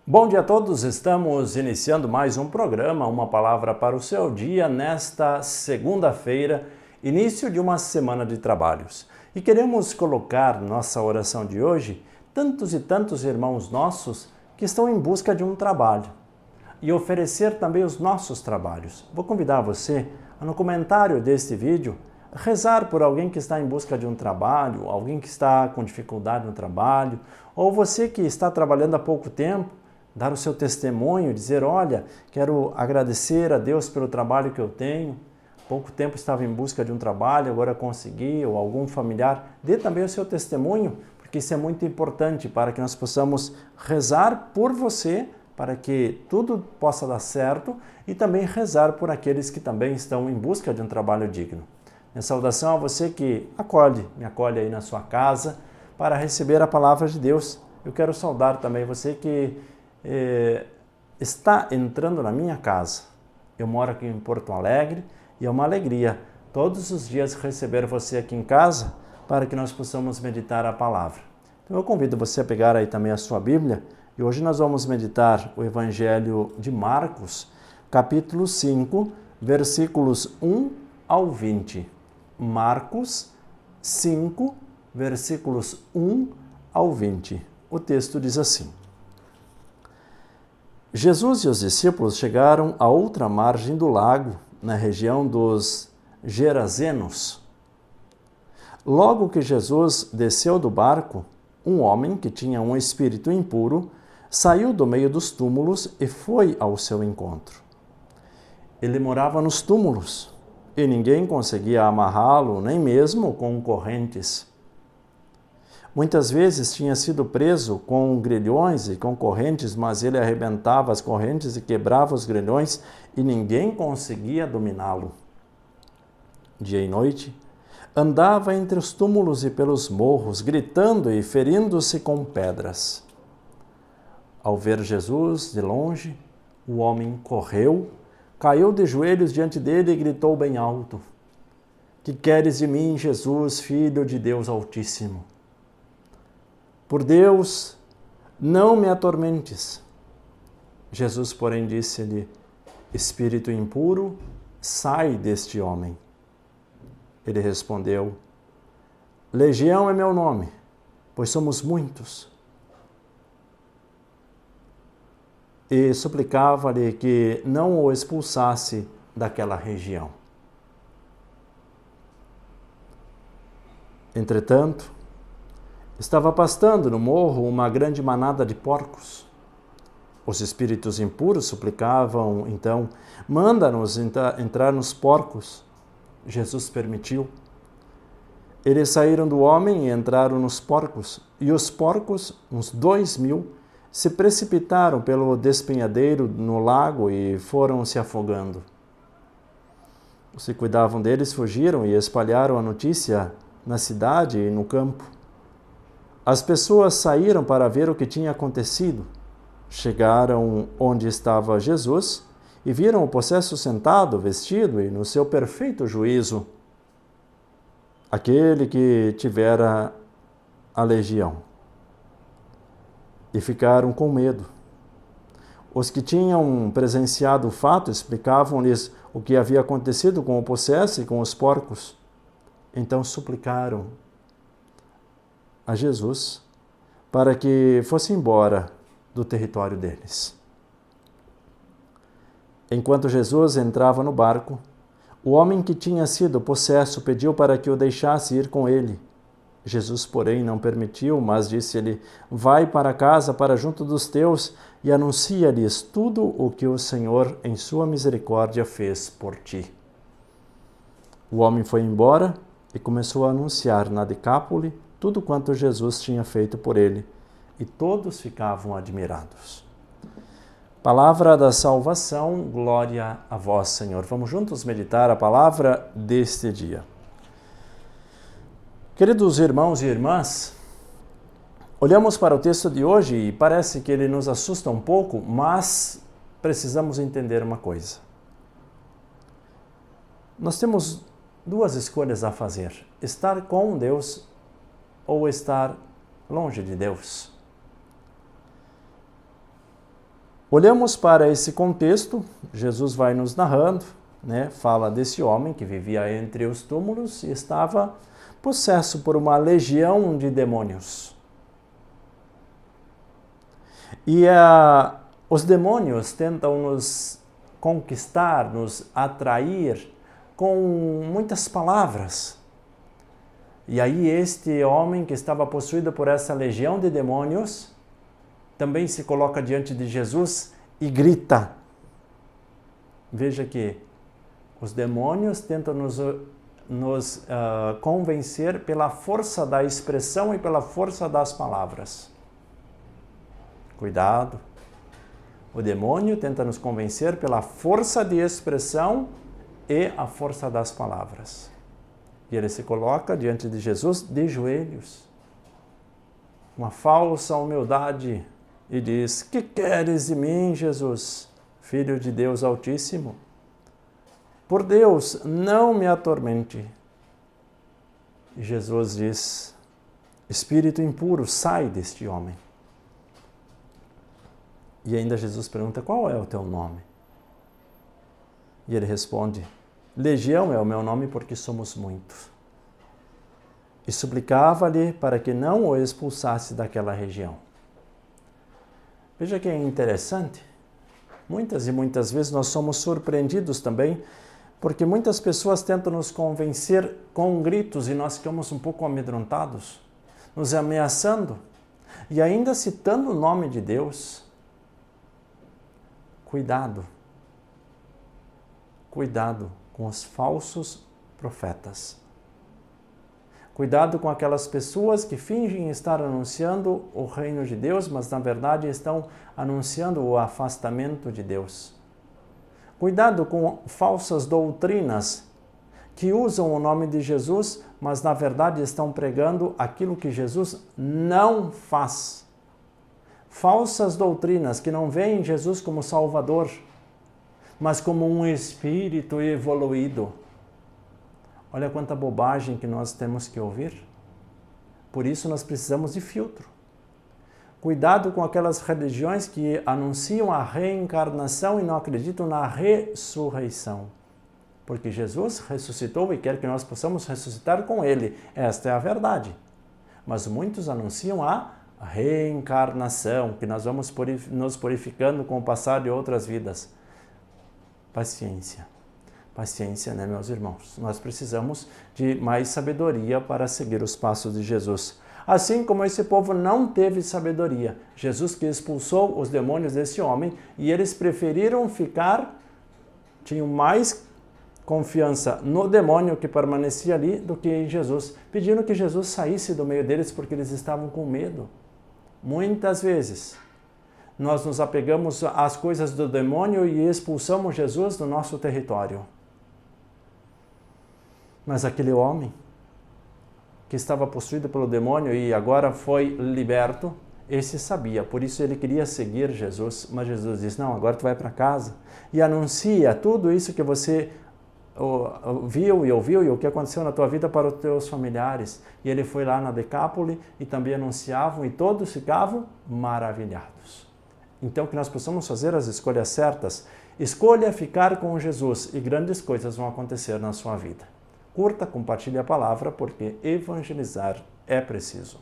Bom dia a todos, estamos iniciando mais um programa, uma palavra para o seu dia, nesta segunda-feira, início de uma semana de trabalhos. E queremos colocar nossa oração de hoje tantos e tantos irmãos nossos que estão em busca de um trabalho e oferecer também os nossos trabalhos. Vou convidar você a, no comentário deste vídeo, rezar por alguém que está em busca de um trabalho, alguém que está com dificuldade no trabalho, ou você que está trabalhando há pouco tempo, dar o seu testemunho, dizer, olha, quero agradecer a Deus pelo trabalho que eu tenho, pouco tempo estava em busca de um trabalho, agora consegui, ou algum familiar, dê também o seu testemunho, porque isso é muito importante para que nós possamos rezar por você, para que tudo possa dar certo, e também rezar por aqueles que também estão em busca de um trabalho digno. Minha saudação a você que me acolhe aí na sua casa, para receber a palavra de Deus. Eu quero saudar também você que está entrando na minha casa. Eu moro aqui em Porto Alegre e é uma alegria todos os dias receber você aqui em casa para que nós possamos meditar a palavra. Então eu convido você a pegar aí também a sua Bíblia e hoje nós vamos meditar o Evangelho de Marcos, capítulo 5, versículos 1 ao 20. Marcos 5, versículos 1 ao 20. O texto diz assim: Jesus e os discípulos chegaram à outra margem do lago, na região dos Gerazenos. Logo que Jesus desceu do barco, um homem que tinha um espírito impuro saiu do meio dos túmulos e foi ao seu encontro. Ele morava nos túmulos e ninguém conseguia amarrá-lo, nem mesmo com correntes. Muitas vezes tinha sido preso com grilhões e com correntes, mas ele arrebentava as correntes e quebrava os grilhões e ninguém conseguia dominá-lo. Dia e noite, andava entre os túmulos e pelos morros, gritando e ferindo-se com pedras. Ao ver Jesus de longe, o homem correu, caiu de joelhos diante dele e gritou bem alto: "Que queres de mim, Jesus, Filho de Deus Altíssimo? Por Deus, não me atormentes." Jesus, porém, disse-lhe: "Espírito impuro, sai deste homem." Ele respondeu: "Legião é meu nome, pois somos muitos." E suplicava-lhe que não o expulsasse daquela região. Entretanto, estava pastando no morro uma grande manada de porcos. Os espíritos impuros suplicavam, então: "Manda-nos entrar nos porcos." Jesus permitiu. Eles saíram do homem e entraram nos porcos, e os porcos, uns 2.000, se precipitaram pelo despenhadeiro no lago e foram se afogando. Os que cuidavam deles fugiram e espalharam a notícia na cidade e no campo. As pessoas saíram para ver o que tinha acontecido. Chegaram onde estava Jesus e viram o possesso sentado, vestido e no seu perfeito juízo, aquele que tivera a legião. E ficaram com medo. Os que tinham presenciado o fato explicavam-lhes o que havia acontecido com o possesso e com os porcos. Então suplicaram a Jesus para que fosse embora do território deles. Enquanto Jesus entrava no barco, o homem que tinha sido possesso pediu para que o deixasse ir com ele. Jesus, porém, não permitiu, mas disse-lhe: "Vai para casa, para junto dos teus, e anuncia-lhes tudo o que o Senhor, em sua misericórdia, fez por ti." O homem foi embora e começou a anunciar na Decápole tudo quanto Jesus tinha feito por ele, e todos ficavam admirados. Palavra da salvação, glória a vós, Senhor. Vamos juntos meditar a palavra deste dia. Queridos irmãos e irmãs, olhamos para o texto de hoje e parece que ele nos assusta um pouco, mas precisamos entender uma coisa. Nós temos duas escolhas a fazer: estar com Deus ou estar longe de Deus. Olhamos para esse contexto, Jesus vai nos narrando, fala desse homem que vivia entre os túmulos e estava possesso por uma legião de demônios. E os demônios tentam nos conquistar, nos atrair com muitas palavras. E aí este homem que estava possuído por essa legião de demônios também se coloca diante de Jesus e grita. Veja que os demônios tentam nos convencer pela força da expressão e pela força das palavras. Cuidado! O demônio tenta nos convencer pela força de expressão e a força das palavras. E ele se coloca diante de Jesus de joelhos, uma falsa humildade, e diz: que queres de mim, Jesus, Filho de Deus Altíssimo? Por Deus, não me atormente. E Jesus diz: espírito impuro, sai deste homem. E ainda Jesus pergunta: qual é o teu nome? E ele responde: Legião é o meu nome porque somos muitos. E suplicava-lhe para que não o expulsasse daquela região. Veja que é interessante. Muitas e muitas vezes nós somos surpreendidos também, porque muitas pessoas tentam nos convencer com gritos e nós ficamos um pouco amedrontados, nos ameaçando e ainda citando o nome de Deus. Cuidado. Cuidado com os falsos profetas. Cuidado com aquelas pessoas que fingem estar anunciando o reino de Deus, mas na verdade estão anunciando o afastamento de Deus. Cuidado com falsas doutrinas que usam o nome de Jesus, mas na verdade estão pregando aquilo que Jesus não faz. Falsas doutrinas que não veem Jesus como Salvador, mas como um espírito evoluído. Olha quanta bobagem que nós temos que ouvir. Por isso nós precisamos de filtro. Cuidado com aquelas religiões que anunciam a reencarnação e não acreditam na ressurreição. Porque Jesus ressuscitou e quer que nós possamos ressuscitar com Ele. Esta é a verdade. Mas muitos anunciam a reencarnação, que nós vamos nos purificando com o passar de outras vidas. Paciência. Paciência, meus irmãos? Nós precisamos de mais sabedoria para seguir os passos de Jesus. Assim como esse povo não teve sabedoria, Jesus que expulsou os demônios desse homem e eles preferiram tinham mais confiança no demônio que permanecia ali do que em Jesus, pedindo que Jesus saísse do meio deles porque eles estavam com medo. Muitas vezes nós nos apegamos às coisas do demônio e expulsamos Jesus do nosso território. Mas aquele homem que estava possuído pelo demônio e agora foi liberto, esse sabia, por isso ele queria seguir Jesus, mas Jesus disse: não, agora tu vai para casa e anuncia tudo isso que você viu e ouviu e o que aconteceu na tua vida para os teus familiares. E ele foi lá na Decápole e também anunciavam e todos ficavam maravilhados. Então que nós possamos fazer as escolhas certas. Escolha ficar com Jesus e grandes coisas vão acontecer na sua vida. Curta, compartilhe a palavra, porque evangelizar é preciso.